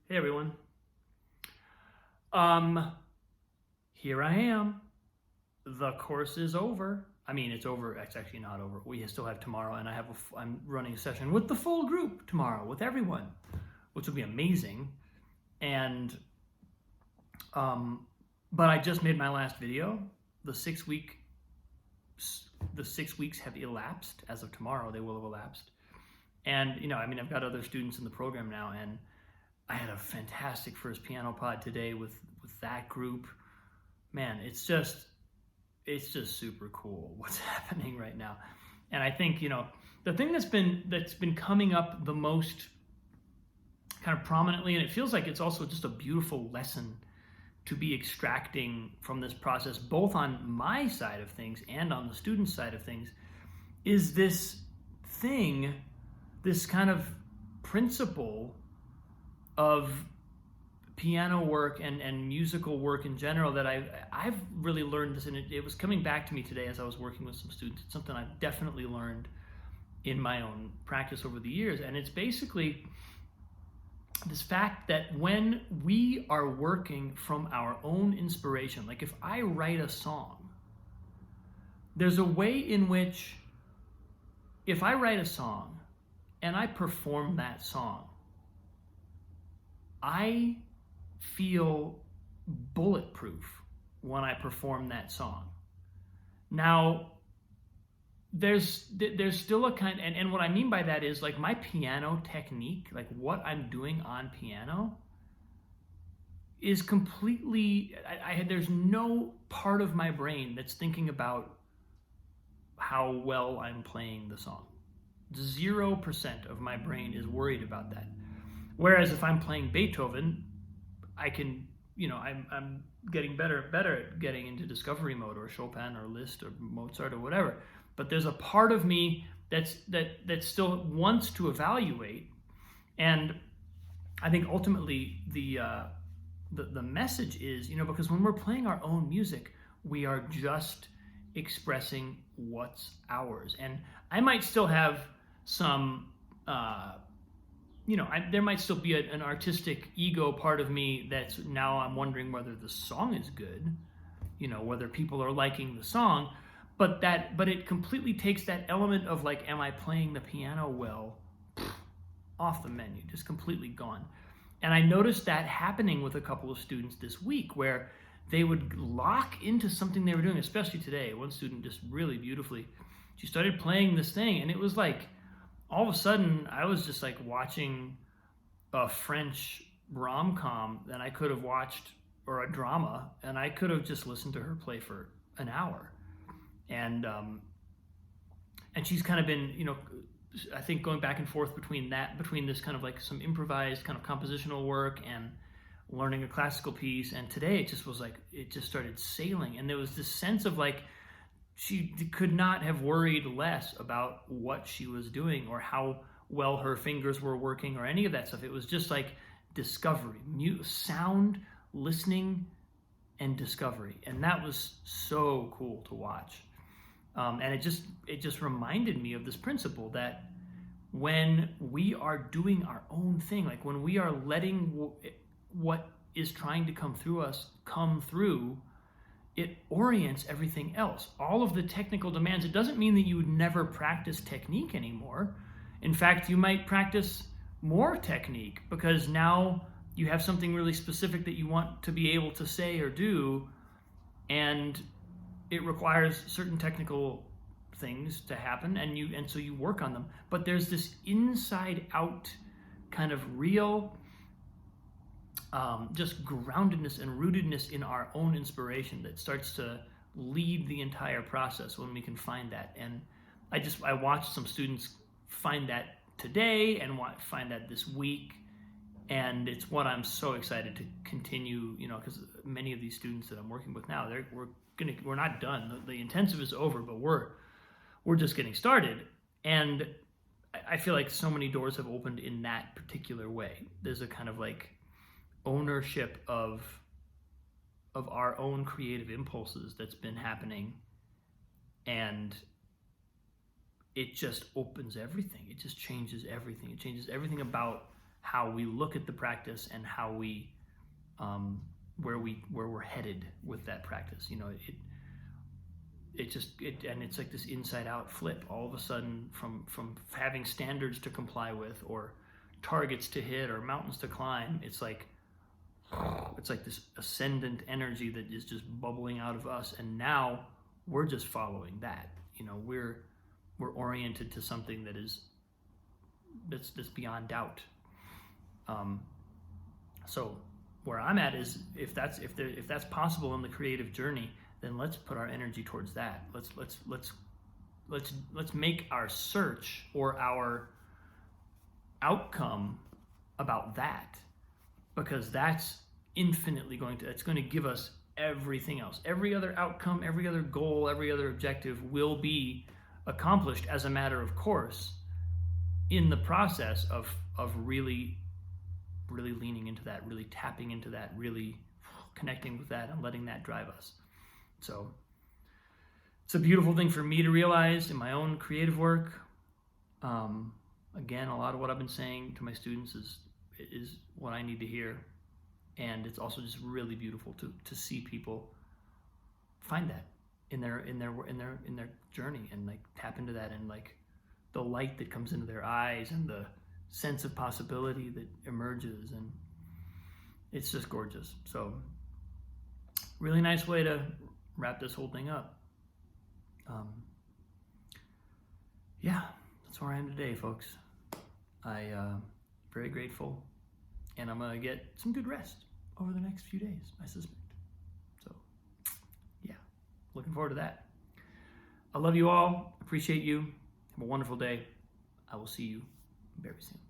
Hey everyone. Um, Here I am. The course is over. I mean, it's over. It's actually not over. We still have tomorrow, and I'm running a session with the full group tomorrow with everyone, which will be amazing. And um, but I just made my last video. The 6 week, the 6 weeks have elapsed as of tomorrow. They will have elapsed, and I've got other students in the program now, and I had a fantastic first piano pod today with that group. Man, it's just super cool what's happening right now. And I think, the thing that's been coming up the most kind of prominently, and it feels like it's also just a beautiful lesson to be extracting from this process, both on my side of things and on the student side of things, is this kind of principle of piano work and musical work in general that I've really learned this, and it was coming back to me today as I was working with some students. It's something I've definitely learned in my own practice over the years, and it's basically this fact that when we are working from our own inspiration, like if I write a song, there's a way in which if I write a song and I perform that song, I feel bulletproof when I perform that song. Now, there's still a kind, and what I mean by that is like my piano technique, like what I'm doing on piano is completely, there's no part of my brain that's thinking about how well I'm playing the song. 0% of my brain is worried about that. Whereas if I'm playing Beethoven, I can, I'm getting better and better at getting into discovery mode, or Chopin or Liszt or Mozart or whatever. But there's a part of me that still wants to evaluate. And I think ultimately the message is, because when we're playing our own music, we are just expressing what's ours. And I might still have some there might still be an artistic ego part of me that's now I'm wondering whether the song is good, whether people are liking the song, but it completely takes that element of like, am I playing the piano well, off the menu, just completely gone. And I noticed that happening with a couple of students this week, where they would lock into something they were doing, especially today. One student just really beautifully, she started playing this thing, and it was like, all of a sudden, I was just like watching a French rom-com that I could have watched, or a drama, and I could have just listened to her play for an hour. And she's kind of been, I think going back and forth between this kind of like some improvised kind of compositional work and learning a classical piece. And today it just was like, it just started sailing. And there was this sense of like, she could not have worried less about what she was doing or how well her fingers were working or any of that stuff. It was just like discovery, sound, listening, and discovery. And that was so cool to watch. And it just reminded me of this principle that when we are doing our own thing, like when we are letting what is trying to come through us come through, it orients everything else. All of the technical demands, it doesn't mean that you would never practice technique anymore. In fact, you might practice more technique because now you have something really specific that you want to be able to say or do, and it requires certain technical things to happen, and so you work on them. But there's this inside out kind of real just groundedness and rootedness in our own inspiration that starts to lead the entire process when we can find that. And I watched some students find that today and find that this week, and it's what I'm so excited to continue, because many of these students that I'm working with now, we're not done. The intensive is over, but we're just getting started. And I feel like so many doors have opened in that particular way. There's a kind of like ownership of our own creative impulses that's been happening, and it just opens everything. It just changes everything. It changes everything about how we look at the practice and how we where we're headed with that practice. You know, and it's like this inside out flip. All of a sudden, from having standards to comply with, or targets to hit, or mountains to climb, it's like this ascendant energy that is just bubbling out of us, and now we're just following that. You know, we're oriented to something that's beyond doubt. So where I'm at is, if that's possible in the creative journey, then let's put our energy towards that. Let's make our search or our outcome about that, because that's infinitely it's going to give us everything else. Every other outcome, every other goal, every other objective will be accomplished as a matter of course in the process of really leaning into that, really tapping into that, really connecting with that, and letting that drive us. So it's a beautiful thing for me to realize in my own creative work. Again, a lot of what I've been saying to my students is what I need to hear. And it's also just really beautiful to see people find that in their journey, and like tap into that, and like the light that comes into their eyes, and the sense of possibility that emerges, and it's just gorgeous. So really nice way to wrap this whole thing up. Yeah, that's where I am today, folks. Very grateful, and I'm gonna get some good rest over the next few days, I suspect. So yeah, looking forward to that. I love you all, appreciate you. Have a wonderful day. I will see you very soon.